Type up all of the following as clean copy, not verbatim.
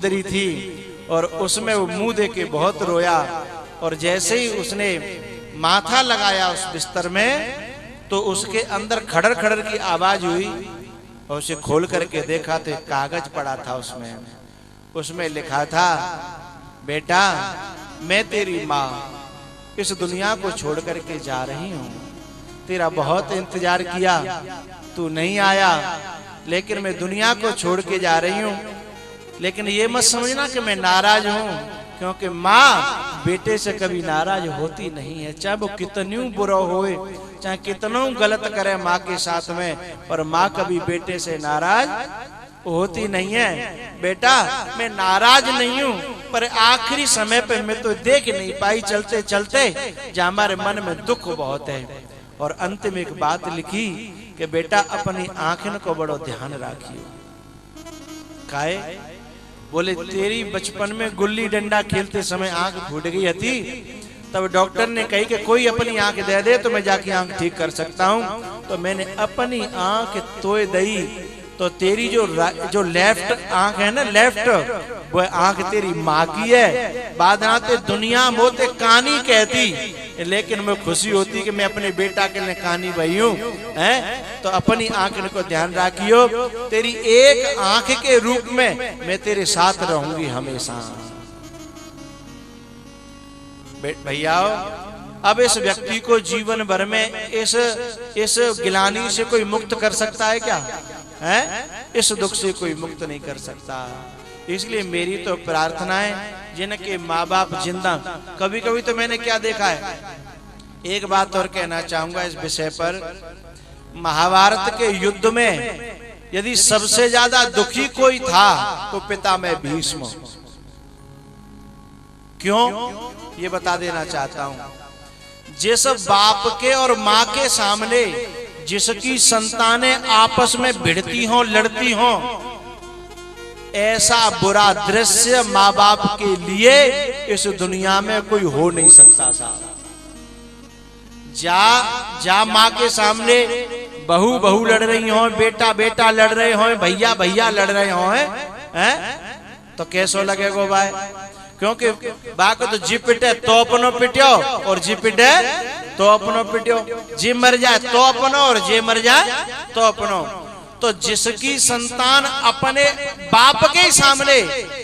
दरी थी और उसमें वो मुंह दे के बहुत रोया। और जैसे ही उसने माथा लगाया उस बिस्तर में तो उसके अंदर खड़र खड़र की आवाज हुई और उसे खोल करके देखा तो एक कागज पड़ा था। उसमें लिखा था, बेटा मैं तेरी माँ इस दुनिया को छोड़ करके जा रही हूँ। तेरा बहुत इंतजार किया, तू नहीं आया, लेकिन मैं दुनिया को छोड़ के जा रही हूँ। लेकिन ये मत समझना कि मैं नाराज हूँ, क्योंकि माँ बेटे से कभी नाराज होती नहीं है। चाहे वो कितनी बुरा होए, चाहे कितना गलत करे माँ के साथ में, पर माँ कभी बेटे से नाराज होती नहीं है। बेटा मैं नाराज नहीं हूँ, पर आखिरी समय पे मैं तो देख नहीं पाई चलते चलते, जहाँ हमारे मन में दुख बहुत है। और अंत में एक बात लिखी कि बेटा अपनी आंखन को बड़ो ध्यान रखियो। काहे? बोले तेरी बचपन में गुल्ली डंडा खेलते समय आंख फूट गई थी, तब डॉक्टर ने कही कि कोई अपनी आंख दे दे तो मैं जाके आंख ठीक कर सकता हूँ। तो मैंने अपनी आंख तोड़ दी, तो तेरी जो लेफ्ट आंख है ना, लेफ्ट वो आंख तेरी माँ की है। बाद आते दुनिया बोलते कानी कहती, लेकिन मैं खुशी होती कि मैं अपने बेटा के लिए कानी भाई हूँ। तो अपनी आंख को ध्यान रखियो, तेरी एक आंख के रूप में मैं तेरे साथ रहूंगी हमेशा। भैया अब इस व्यक्ति को जीवन भर में इस गिलानी से कोई मुक्त कर सकता है क्या? है? इस दुख से कोई मुक्त नहीं कर सकता। इसलिए मेरी तो प्रार्थना है, जिनके माँ बाप जिंदा, कभी कभी तो मैंने क्या देखा है, एक बात और कहना चाहूंगा इस विषय पर। महाभारत के युद्ध में यदि सबसे ज्यादा दुखी कोई था तो पितामह भीष्म। क्यों? ये बता देना चाहता हूं। जिस बाप के और माँ के सामने जिसकी संतानें आपस में भिड़ती हों, लड़ती हों, ऐसा बुरा दृश्य माँ बाप के लिए इस दुनिया में कोई हो नहीं सकता। साहब जा माँ के सामने बहू बहू लड़ रही हो, बेटा बेटा लड़ रहे हो, भैया भैया लड़ रहे हो, हैं? तो कैसो लगेगा भाई? क्योंकि बाको तो जी पिटे तो अपनो पिट्यो और जी पिटे तो अपनो पिट्यो। जी मर जाए तो अपनो और जे मर जाए तो अपनो। तो जिसकी संतान अपने बाप के सामने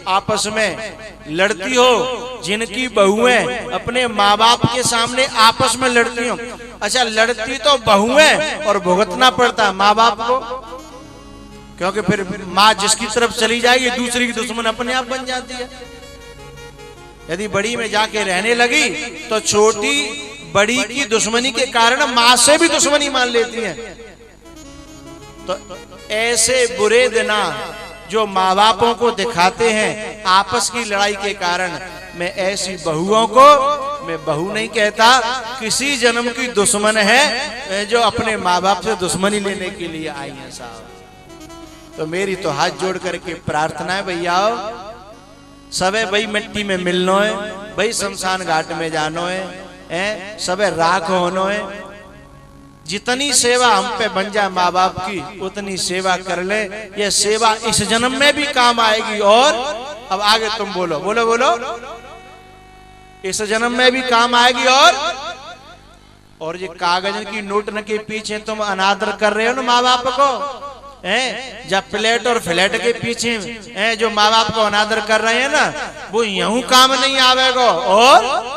आपस में लड़ती हो, जिनकी बहुएं अपने माँ बाप के सामने आपस में लड़ती हो, अच्छा लड़ती तो बहुएं और भुगतना पड़ता माँ बाप को, क्योंकि फिर माँ जिसकी तरफ चली जाएगी दूसरी की दुश्मन अपने आप बन जाती है। यदि बड़ी में जाके रहने लगी तो छोटी बड़ी की दुश्मनी के कारण माँ से भी दुश्मनी मान लेती है। तो ऐसे बुरे दिना जो माँ बापों को दिखाते हैं आपस की लड़ाई के कारण, मैं ऐसी बहुओं को मैं बहू नहीं कहता, किसी जन्म की दुश्मन है जो अपने माँ बाप से दुश्मनी लेने के लिए आई है साहब। तो मेरी तो हाथ जोड़ करके प्रार्थना है भैया, सबे भाई मिट्टी में मिलनो है, भाई शमशान घाट में जानो है, सबे राख होनो है। जितनी सेवा हम पे बन जाए माँ बाप की उतनी सेवा कर ले। ये सेवा इस जन्म में भी काम आएगी, और अब आगे तुम बोलो बोलो बोलो, इस जन्म में भी काम आएगी। और ये कागज की नोट न के पीछे तुम अनादर कर रहे हो ना माँ बाप को, जब प्लेट और फ्लैट के पीछे जो माँ बाप को अनादर कर रहे हैं ना, वो यूं काम नहीं आवेगा। और